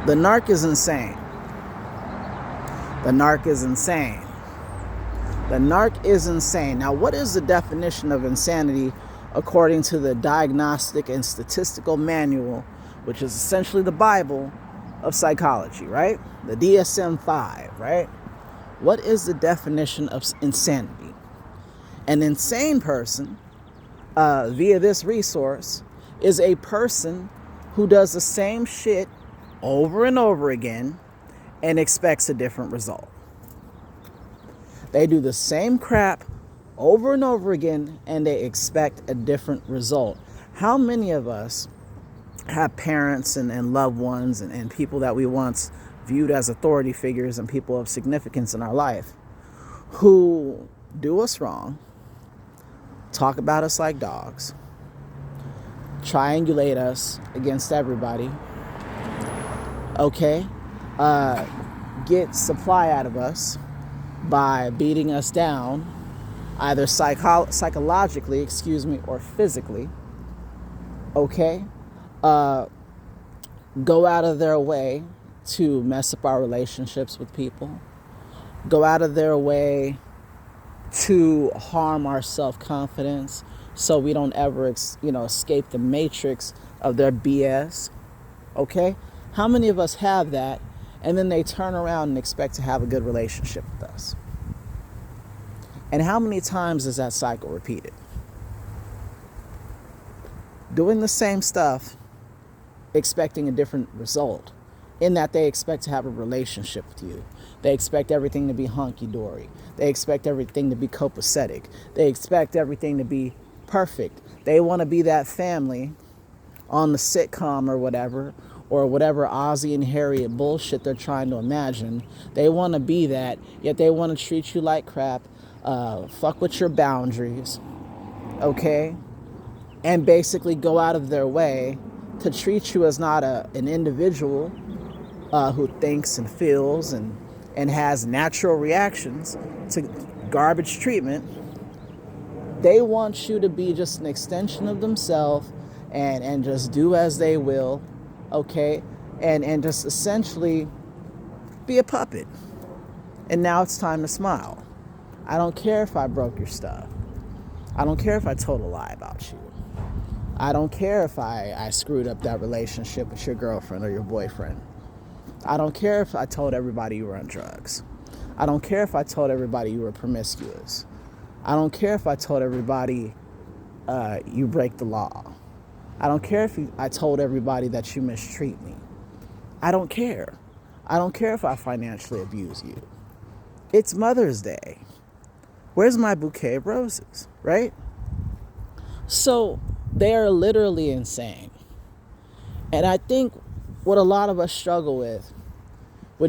The narc is insane. The narc is insane. The narc is insane. Now, what is the definition of insanity according to the Diagnostic and Statistical Manual, which is essentially the Bible of psychology, right? The DSM-5, right? What is the definition of insanity? An insane person, via this resource, is a person who does the same shit over and over again and expects a different result. They do the same crap over and over again and they expect a different result. How many of us have parents and loved ones and people that we once viewed as authority figures and people of significance in our life who do us wrong, talk about us like dogs, triangulate us against everybody, okay, get supply out of us by beating us down, either psychologically, or physically, okay, go out of their way to mess up our relationships with people, go out of their way to harm our self-confidence so we don't ever, escape the matrix of their BS, okay? How many of us have that, and then they turn around and expect to have a good relationship with us? And how many times is that cycle repeated? Doing the same stuff, expecting a different result, in that they expect to have a relationship with you. They expect everything to be hunky-dory. They expect everything to be copacetic. They expect everything to be perfect. They want to be that family on the sitcom or whatever Ozzy and Harriet bullshit they're trying to imagine. They want to be that, yet they want to treat you like crap, fuck with your boundaries, okay? And basically go out of their way to treat you as not an individual who thinks and feels and has natural reactions to garbage treatment. They want you to be just an extension of themselves and just do as they will, okay? And just essentially be a puppet. And now it's time to smile. I don't care if I broke your stuff. I don't care if I told a lie about you. I don't care if I screwed up that relationship with your girlfriend or your boyfriend. I don't care if I told everybody you were on drugs. I don't care if I told everybody you were promiscuous. I don't care if I told everybody you break the law. I don't care if I told everybody that you mistreat me. I don't care. I don't care if I financially abuse you. It's Mother's Day. Where's my bouquet of roses, right? So they are literally insane. And I think what a lot of us struggle with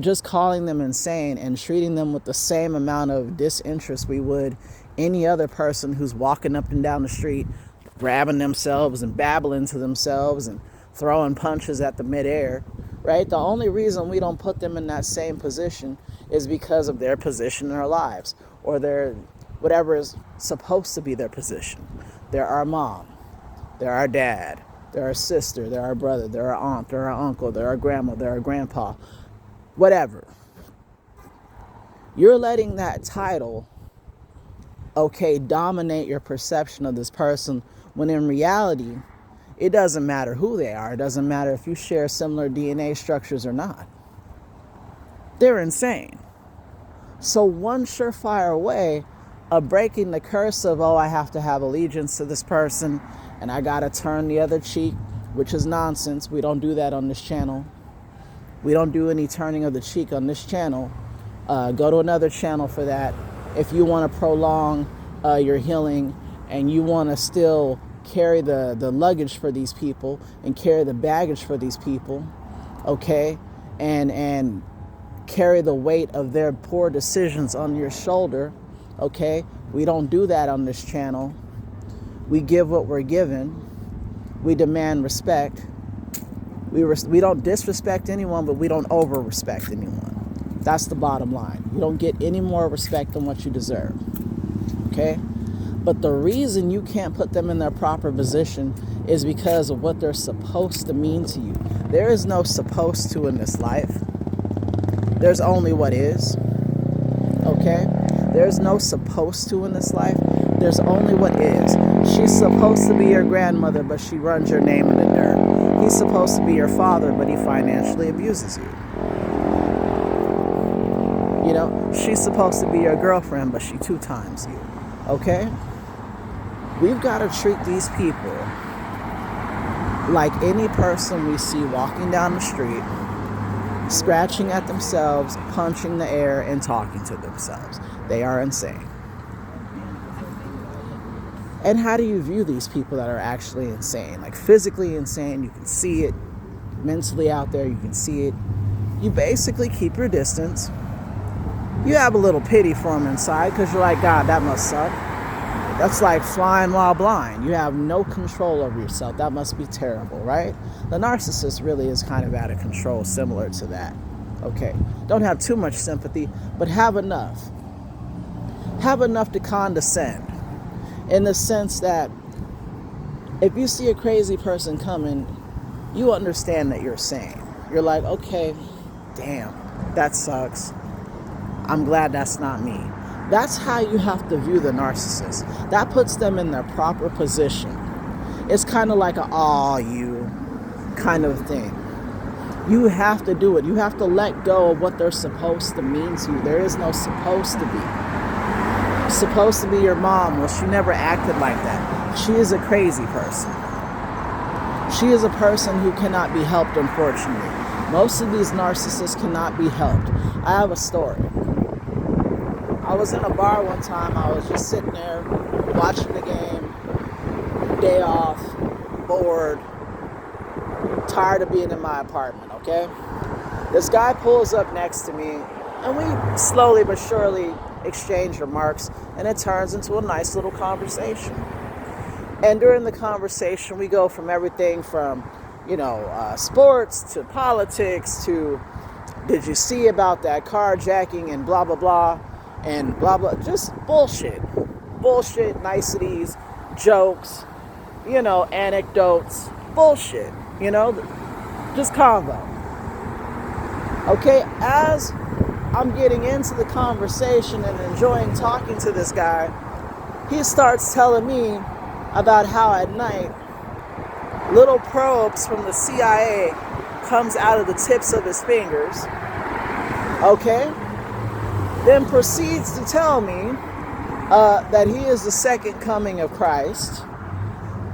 just calling them insane and treating them with the same amount of disinterest we would any other person who's walking up and down the street, grabbing themselves and babbling to themselves and throwing punches at the midair, right? The only reason we don't put them in that same position is because of their position in our lives, or their whatever is supposed to be their position. They're our mom, they're our dad, they're our sister, they're our brother, they're our aunt, they're our uncle, they're our grandma, they're our grandpa, whatever. You're letting that title, okay, dominate your perception of this person, when in reality, it doesn't matter who they are. It doesn't matter if you share similar DNA structures or not. They're insane. So one surefire way of breaking the curse of, I have to have allegiance to this person and I gotta turn the other cheek, which is nonsense. We don't do that on this channel. We don't do any turning of the cheek on this channel. Go to another channel for that. If you want to prolong your healing and you want to still carry the luggage for these people and carry the baggage for these people, okay, and carry the weight of their poor decisions on your shoulder, okay, we don't do that on this channel. We give what we're given. We demand respect. We don't disrespect anyone, but we don't over-respect anyone. That's the bottom line. You don't get any more respect than what you deserve, okay? But the reason you can't put them in their proper position is because of what they're supposed to mean to you. There is no supposed to in this life. There's only what is. Okay? There's no supposed to in this life. There's only what is. She's supposed to be your grandmother, but she runs your name in the dirt. He's supposed to be your father, but he financially abuses you. You know, she's supposed to be your girlfriend, but she 2 times you. Okay? We've got to treat these people like any person we see walking down the street, scratching at themselves, punching the air, and talking to themselves. They are insane. And how do you view these people that are actually insane? Like physically insane, you can see it. Mentally out there, you can see it. You basically keep your distance. You have a little pity for them inside because you're like, God, that must suck. That's like flying while blind. You have no control over yourself. That must be terrible, right? The narcissist really is kind of out of control, similar to that. Okay, don't have too much sympathy, but have enough. Have enough to condescend. In the sense that if you see a crazy person coming, you understand that you're sane. You're like, okay, damn, that sucks. I'm glad that's not me. That's how you have to view the narcissist. That puts them in their proper position. It's kind of like a aw you kind of thing. You have to do it. You have to let go of what they're supposed to mean to you. There is no supposed to be. Supposed to be your mom. Well, she never acted like that. She is a crazy person. She is a person who cannot be helped, unfortunately. Most of these narcissists cannot be helped. I have a story. I was in a bar one time. I was just sitting there watching the game, day off, bored, tired of being in my apartment, okay? This guy pulls up next to me, and we slowly but surely exchange remarks, and it turns into a nice little conversation. And during the conversation, we go from everything from, sports to politics to, did you see about that carjacking and blah, blah, blah. And blah, blah, just bullshit, niceties, jokes, anecdotes, bullshit, just convo. Okay, as I'm getting into the conversation and enjoying talking to this guy, he starts telling me about how at night, little probes from the CIA comes out of the tips of his fingers, okay? Then proceeds to tell me that he is the second coming of Christ.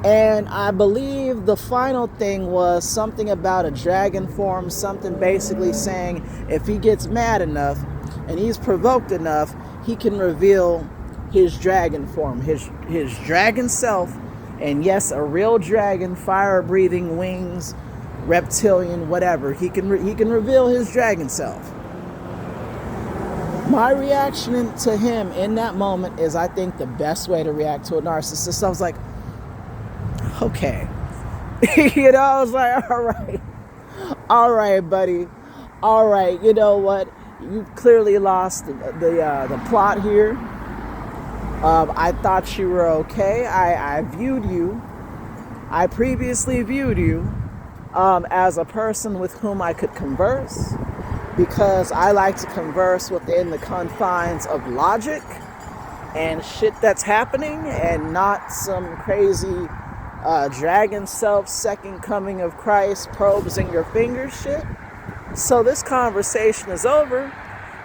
And I believe the final thing was something about a dragon form, something basically saying if he gets mad enough and he's provoked enough, he can reveal his dragon form, his dragon self. And yes, a real dragon, fire-breathing wings, reptilian, whatever. He can reveal his dragon self. My reaction to him in that moment is, I think, the best way to react to a narcissist. So I was like, okay. I was like, all right, buddy. All right, you know what? You clearly lost the plot here. I thought you were okay. I previously viewed you as a person with whom I could converse, because I like to converse within the confines of logic and shit that's happening, and not some crazy dragon self, second coming of Christ, probes in your fingers shit. So this conversation is over,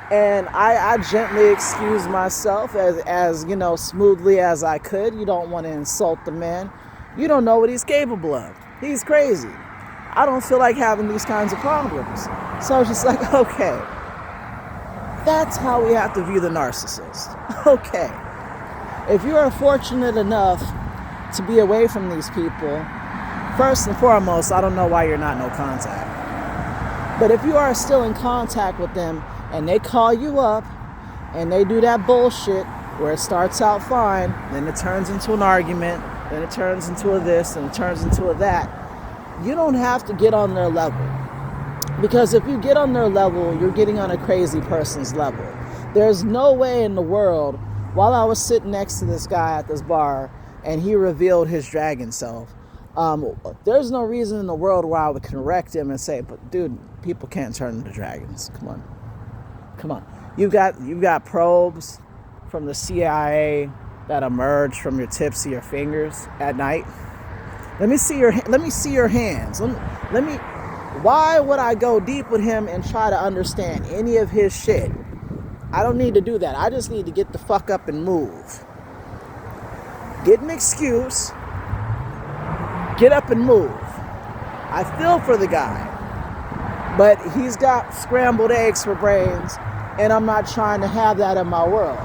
and I gently excused myself as smoothly as I could. You don't want to insult the man. You don't know what he's capable of. He's crazy. I don't feel like having these kinds of problems. So I was just like, okay, that's how we have to view the narcissist. Okay. If you are fortunate enough to be away from these people, first and foremost, I don't know why you're not no contact. But if you are still in contact with them and they call you up and they do that bullshit where it starts out fine, then it turns into an argument, then it turns into a this, and it turns into a that, you don't have to get on their level. Because if you get on their level, you're getting on a crazy person's level. There's no way in the world, while I was sitting next to this guy at this bar and he revealed his dragon self, There's no reason in the world where I would correct him and say, but dude, people can't turn into dragons. Come on. Come on. You've got probes from the CIA that emerge from your tips of your fingers at night. Let me see your hands. Let me why would I go deep with him and try to understand any of his shit? I don't need to do that. I just need to get the fuck up and move. Get an excuse. Get up and move. I feel for the guy. But he's got scrambled eggs for brains, and I'm not trying to have that in my world.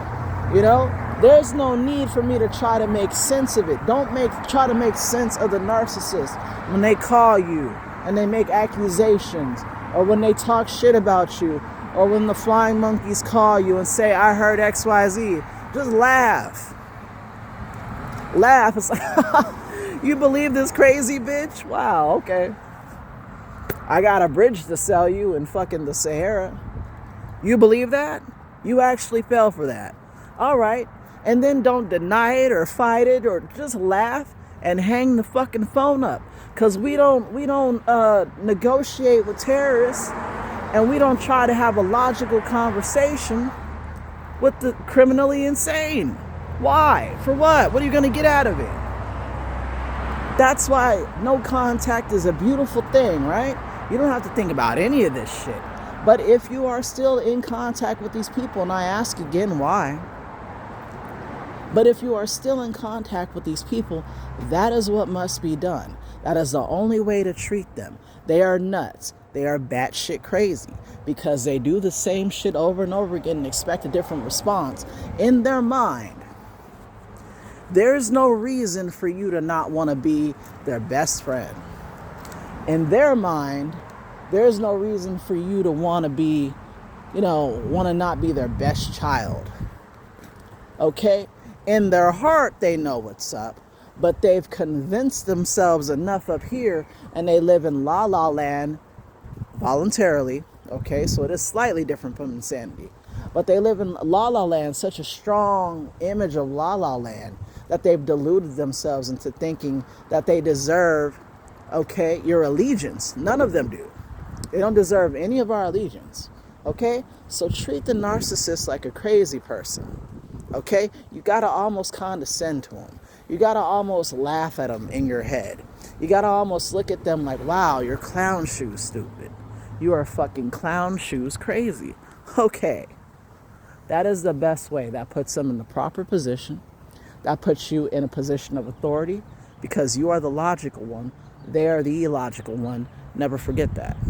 You know? There's no need for me to try to make sense of it. Don't try to make sense of the narcissist when they call you and they make accusations, or when they talk shit about you, or when the flying monkeys call you and say, I heard XYZ. Just laugh. Laugh. It's like, you believe this crazy bitch? Wow, okay. I got a bridge to sell you in fucking the Sahara. You believe that? You actually fell for that. All right. And then don't deny it or fight it, or just laugh and hang the fucking phone up. Because we don't negotiate with terrorists, and we don't try to have a logical conversation with the criminally insane. Why? For what? What are you going to get out of it? That's why no contact is a beautiful thing, right? You don't have to think about any of this shit. But if you are still in contact with these people, and I ask again, why? But if you are still in contact with these people, that is what must be done. That is the only way to treat them. They are nuts. They are batshit crazy because they do the same shit over and over again and expect a different response. In their mind, there's no reason for you to not want to be their best friend. In their mind, there's no reason for you to want to be, want to not be their best child. Okay? In their heart, they know what's up, but they've convinced themselves enough up here, and they live in la la land voluntarily. Okay? So it is slightly different from insanity. But they live in la la land, such a strong image of la la land, that they've deluded themselves into thinking that they deserve, your allegiance. None of them do. They don't deserve any of our allegiance. Okay? So treat the narcissist like a crazy person. Okay? You gotta almost condescend to them. You gotta almost laugh at them in your head. You gotta almost look at them like, wow, you're clown shoes stupid. You are fucking clown shoes crazy. Okay. That is the best way. That puts them in the proper position. That puts you in a position of authority because you are the logical one. They are the illogical one. Never forget that.